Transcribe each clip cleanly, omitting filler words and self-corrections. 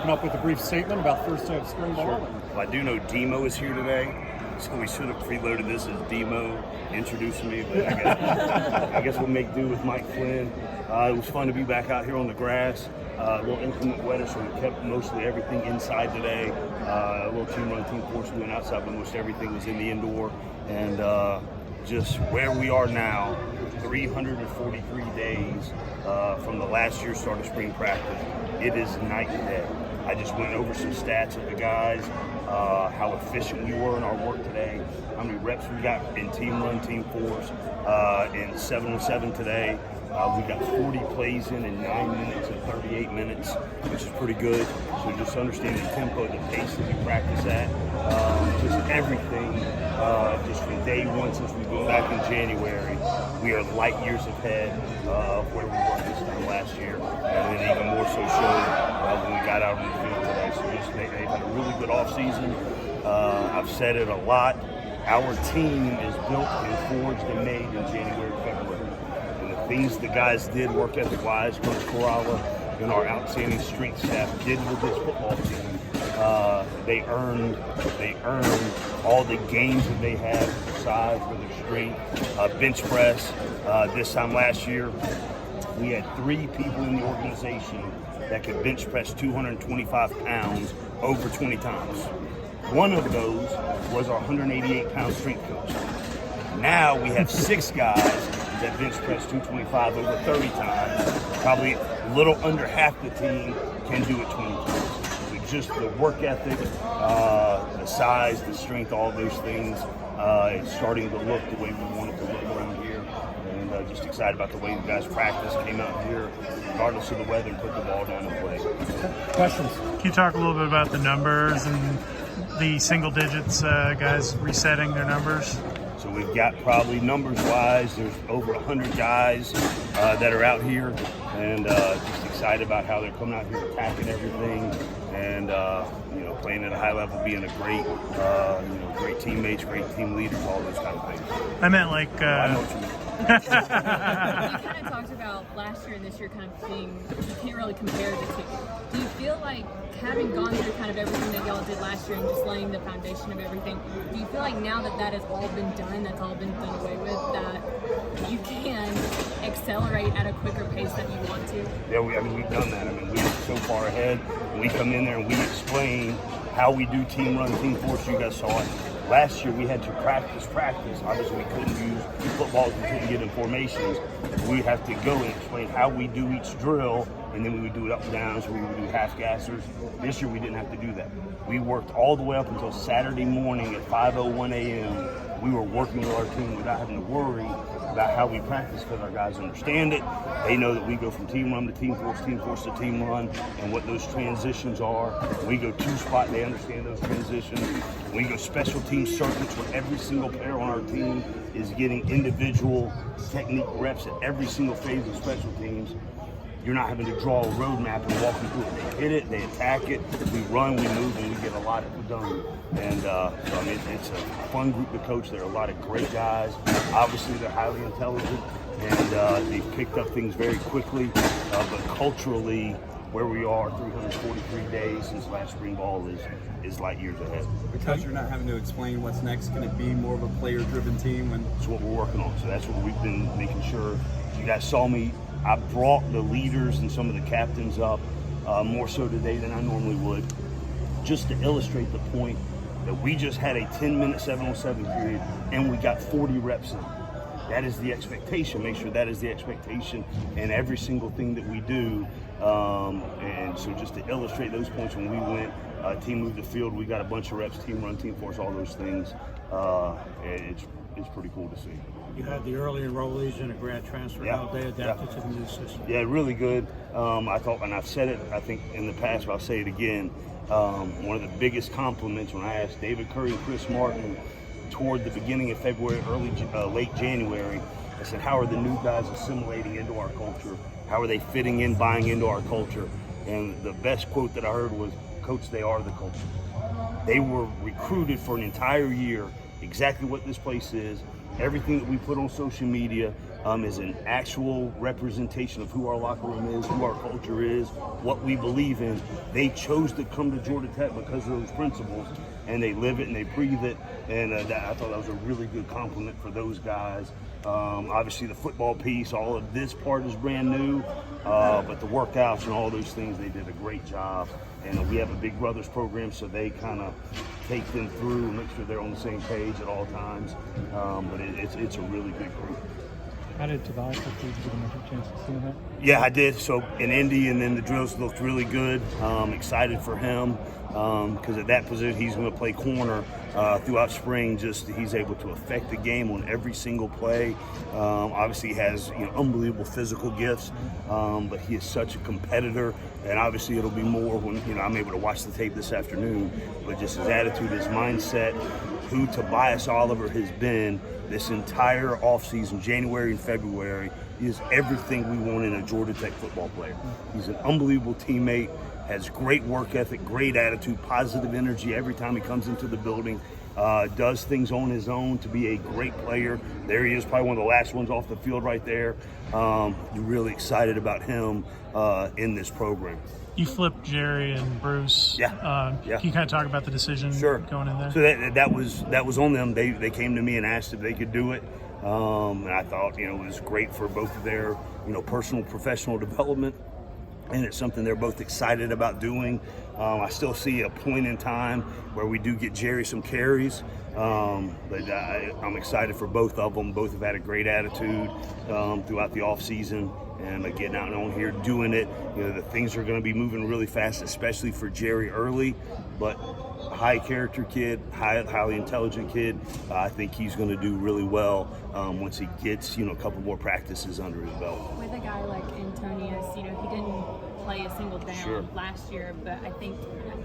Come up with a brief statement about first day of spring ball. Sure. Well, I do know Demo is here today, so we should have preloaded this as Demo introducing me, but I guess we'll make do with Mike Flynn. It was fun to be back out here on the grass. A little inclement weather, so we kept mostly everything inside today. A little team run, team force, we went outside, but most everything was in the indoor. And just where we are now, 343 days from the last year's start of spring practice, it is night and day. I just went over some stats of the guys, how efficient we were in our work today, how many reps we got in team run, team force, in 7-on-7 today. We got 40 plays in 9 minutes and 38 minutes, which is pretty good. So just understanding the tempo, the pace that we practice at, just everything, just from day one since we've been back in January, we are light years ahead of where we were this time last year, and then even more so showed when we got out on the field today. So just they've had a really good offseason. I've said it a lot. Our team is built and forged and made in January, February. Things the guys did work ethic-wise, Coach Corrala and our outstanding strength staff did with this football team. They earned all the gains that they had for size, for their strength. Bench press. This time last year, we had 3 people in the organization that could bench press 225 pounds over 20 times. One of those was our 188-pound strength coach. Now we have 6 guys that bench press 225 over 30 times. Probably a little under half the team can do it 20 times. With just the work ethic, the size, the strength, all those things, it's starting to look the way we want it to look around here. And just excited about the way the guys practice, came out here, regardless of the weather, and put the ball down and play. Questions? Can you talk a little bit about the numbers and the single digits, guys resetting their numbers? So we've got probably numbers-wise, there's over 100 guys that are out here, and just excited about how they're coming out here, attacking everything, and playing at a high level, being a great, great teammates, great team leaders, all those kind of things. I meant like. I know what you mean. You kind of talked about last year and this year kind of being, you can't really compare the two. Do you feel like having gone through kind of everything that y'all did last year and just laying the foundation of everything, do you feel like now that that has all been done, that's all been done away with, that you can accelerate at a quicker pace that you want to? Yeah, we've done that. We're so far ahead. When we come in there and we explain how we do team run, team force, you guys saw it. Last year we had to practice. Obviously we couldn't use footballs, we couldn't get in formations. We have to go and explain how we do each drill, and then we would do it up and down, so we would do half gassers. This year we didn't have to do that. We worked all the way up until Saturday morning at 5:01 a.m. We were working with our team without having to worry about how we practice, because our guys understand it. They know that we go from team run to team force to team run, and what those transitions are. We go 2-spot, they understand those transitions. We go special team circuits where every single player on our team is getting individual technique reps at every single phase of special teams. You're not having to draw a roadmap and walk them through it. They hit it, they attack it, we run, we move, and we get a lot done. And it's a fun group to coach. There are a lot of great guys. Obviously, they're highly intelligent, and they've picked up things very quickly. But culturally, where we are 343 days since last spring ball is light years ahead. Because you're not having to explain what's next, going to be more of a player-driven team? That's what we're working on. So that's what we've been making sure. You guys saw me. I brought the leaders and some of the captains up more so today than I normally would, just to illustrate the point that we just had a 10-minute 7-on-7 period and we got 40 reps in. That is the expectation. Make sure that is the expectation in every single thing that we do. And so just to illustrate those points, when we went, team moved the field, we got a bunch of reps, team run, team force, all those things. It's pretty cool to see. You had the early enrollees and a grad transfer. Yeah. How they adapted to the new system? Yeah, really good. I thought, and I've said it, I think, in the past, but I'll say it again. One of the biggest compliments when I asked David Curry and Chris Martin toward the beginning of February, late January, I said, how are the new guys assimilating into our culture? How are they fitting in, buying into our culture? And the best quote that I heard was, Coach, they are the culture. They were recruited for an entire year, exactly what this place is, everything that we put on social media, is an actual representation of who our locker room is, who our culture is, what we believe in. They chose to come to Georgia Tech because of those principles, and they live it and they breathe it. And I thought that was a really good compliment for those guys. Obviously, the football piece, all of this part is brand new, but the workouts and all those things, they did a great job. And we have a Big Brothers program, so they kind of take them through and make sure they're on the same page at all times. But it's a really good group. How did Tobias look? Did you get a chance to see him? Yeah, I did. So in Indy, and then the drills looked really good. Excited for him because at that position he's going to play corner throughout spring. Just he's able to affect the game on every single play. Obviously, he has unbelievable physical gifts, but he is such a competitor. And obviously, it'll be more when I'm able to watch the tape this afternoon. But just his attitude, his mindset, who Tobias Oliver has been this entire offseason, January and February, is everything we want in a Georgia Tech football player. He's an unbelievable teammate, has great work ethic, great attitude, positive energy every time he comes into the building, does things on his own to be a great player. There he is, probably one of the last ones off the field right there. You're really excited about him in this program. You flipped Jerry and Bruce. Yeah. Can you kind of talk about the decision going in there? So that was on them. They came to me and asked if they could do it. And I thought, it was great for both of their, personal, professional development. And it's something they're both excited about doing. I still see a point in time where we do get Jerry some carries. But I'm excited for both of them. Both have had a great attitude throughout the offseason. And getting out and on here, doing it. The things are going to be moving really fast, especially for Jerry early. But high character kid, highly intelligent kid. I think he's going to do really well once he gets a couple more practices under his belt. With a guy like Antonius, he didn't play a single down last year, but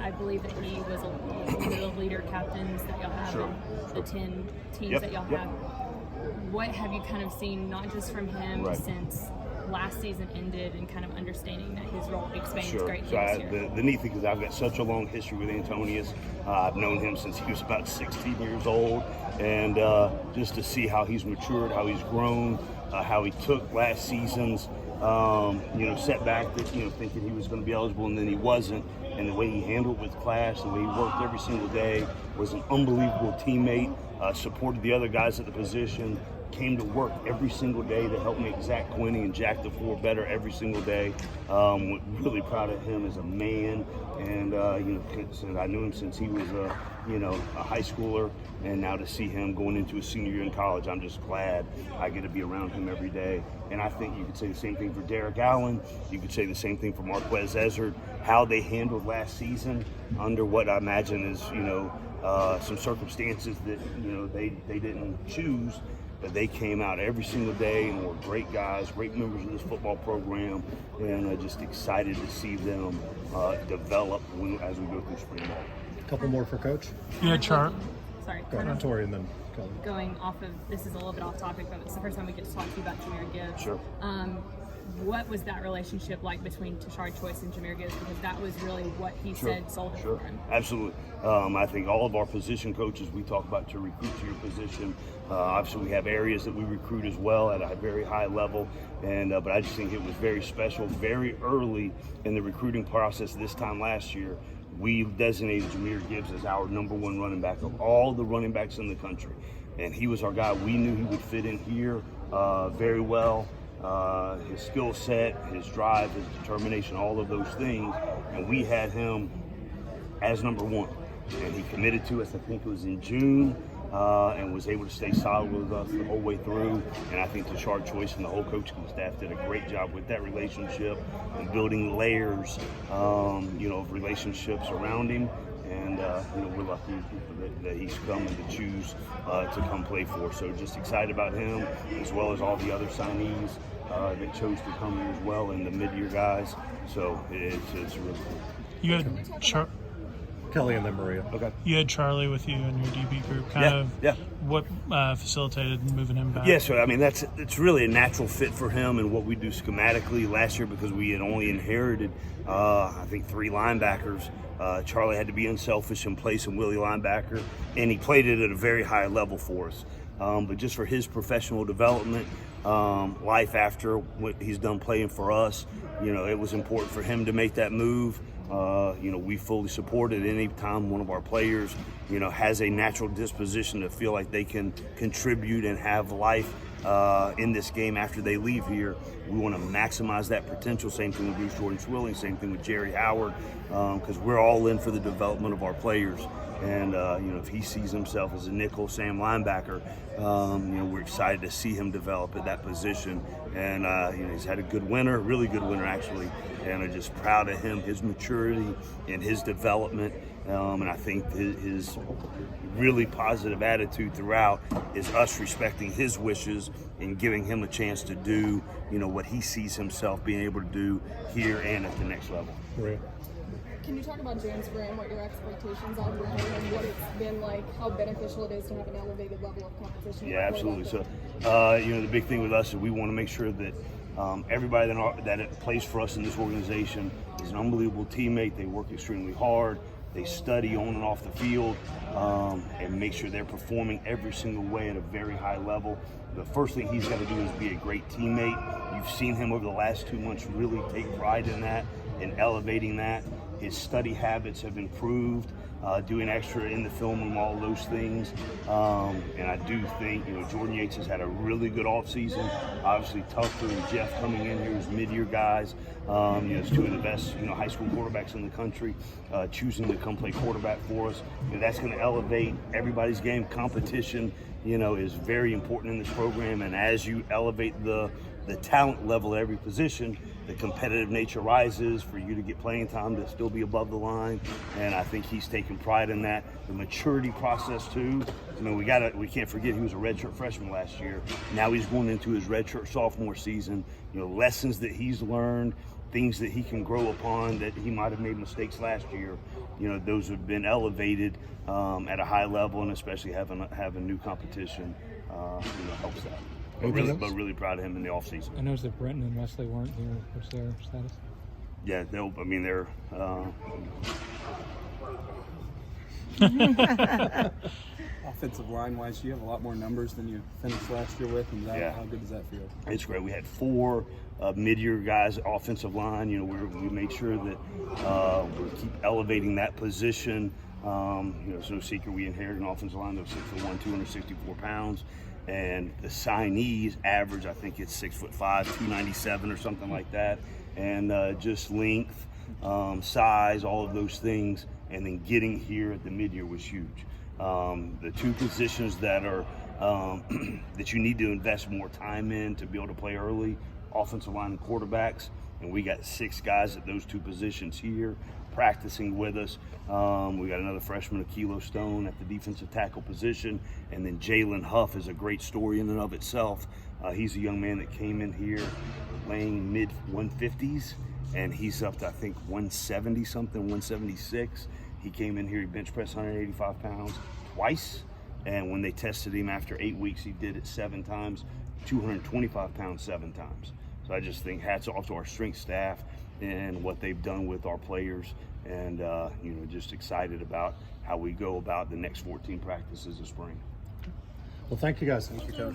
I believe that he was one of the leader captains that y'all have in the 10 teams that y'all have. What have you kind of seen, not just from him since last season ended, and kind of understanding that his role expands greatly this year? The neat thing is I've got such a long history with Antonius. I've known him since he was about 16 years old, and just to see how he's matured, how he's grown, how he took last season's setback that thinking he was going to be eligible and then he wasn't, and the way he handled with class, the way he worked every single day, was an unbelievable teammate, supported the other guys at the position, came to work every single day to help make Zach Quinney and Jack DeFore better every single day. Really proud of him as a man, and I knew him since he was a high schooler, and now to see him going into his senior year in college, I'm just glad I get to be around him every day. And I think you could say the same thing for Derek Allen. You could say the same thing for Marquez Ezard, how they handled last season under what I imagine is some circumstances that they didn't choose. But they came out every single day and were great guys, great members of this football program, and just excited to see them develop as we go through spring ball. A couple more for Coach. Yeah, Chart. Sorry. Go ahead, Tori, and then Kelly. Going off of, this is a little bit off topic, but it's the first time we get to talk to you about Jahmyr Gibbs. Sure. What was that relationship like between Tashard Choice and Jahmyr Gibbs? Because that was really what he said sold it for him. Absolutely. I think all of our position coaches, we talk about to recruit to your position. Obviously, we have areas that we recruit as well at a very high level, and but I just think it was very special, very early in the recruiting process this time last year. We designated Jahmyr Gibbs as our number one running back of all the running backs in the country, and he was our guy. We knew he would fit in here very well. His skill set, his drive, his determination, all of those things, and we had him as number one. And he committed to us, I think it was in June, and was able to stay solid with us the whole way through. And I think Tashard Choice and the whole coaching staff did a great job with that relationship and building layers, of relationships around him. And we're lucky that he's coming to choose to come play for us. So just excited about him, as well as all the other signees that chose to come here as well, and the mid-year guys. So it's really cool. You had Kelly and then Maria. Okay. You had Charlie with you in your DB group. What facilitated moving him back? Yeah, so I mean it's really a natural fit for him and what we do schematically last year, because we had only inherited I think 3 linebackers. Charlie had to be unselfish and play some Willie linebacker, and he played it at a very high level for us. But just for his professional development, life after what he's done playing for us. You know, it was important for him to make that move. You know, we fully support it. Any time one of our players, you know, has a natural disposition to feel like they can contribute and have life in this game after they leave here, we want to maximize that potential. Same thing with Bruce Jordan Swilling, same thing with Jerry Howard, because we're all in for the development of our players. And, you know, if he sees himself as a nickel Sam linebacker, you know, we're excited to see him develop at that position. And, you know, he's had a good winter, really good winter actually. And I'm just proud of him, his maturity and his development. And I think his really positive attitude throughout is us respecting his wishes and giving him a chance to do, you know, what he sees himself being able to do here and at the next level. Great. Can you talk about James for him, what your expectations are for him, and what it's been like, how beneficial it is to have an elevated level of competition? Yeah, absolutely. So, you know, the big thing with us is we want to make sure that everybody that plays for us in this organization is an unbelievable teammate. They work extremely hard. They study on and off the field and make sure they're performing every single way at a very high level. The first thing he's got to do is be a great teammate. You've seen him over the last 2 months really take pride in that and elevating that. His study habits have improved, doing extra in the film room, all those things. And I do think, you know, Jordan Yates has had a really good offseason. Obviously, Tucker and Geoff coming in here as mid-year guys. You know, it's two of the best, you know, high school quarterbacks in the country, choosing to come play quarterback for us. And that's going to elevate everybody's game. Competition, you know, is very important in this program. And as you elevate the talent level at every position, the competitive nature rises for you to get playing time to still be above the line. And I think he's taking pride in that. The maturity process too. I mean, we can't forget he was a redshirt freshman last year. Now he's going into his redshirt sophomore season. You know, lessons that he's learned, things that he can grow upon that he might have made mistakes last year. You know, those have been elevated at a high level, and especially having new competition, you know, helps that. But really proud of him in the offseason. I noticed that Brenton and Wesley weren't here. What's their status? Yeah, they're Offensive line wise, you have a lot more numbers than you finished last year with, and how good does that feel? It's great. We had 4 mid-year guys offensive line. You know, we made sure that we keep elevating that position. You know, it's no secret we inherited an offensive line that was 6'1", 264 pounds. And the signees average, I think it's 6'5", 297 or something like that. And just length, size, all of those things. And then getting here at the mid-year was huge. The 2 positions that are that you need to invest more time in to be able to play early, offensive line and quarterbacks. And we got 6 guys at those 2 positions here practicing with us. We got another freshman, Akilo Stone, at the defensive tackle position. And then Jalen Huff is a great story in and of itself. He's a young man that came in here weighing mid-150s, and he's up to, I think, 170-something, 176. He came in here, he bench pressed 185 pounds twice. And when they tested him after 8 weeks, he did it 7 times, 225 pounds 7 times. So I just think hats off to our strength staff and what they've done with our players, and you know, just excited about how we go about the next 14 practices of spring. Well, thank you guys. Thanks.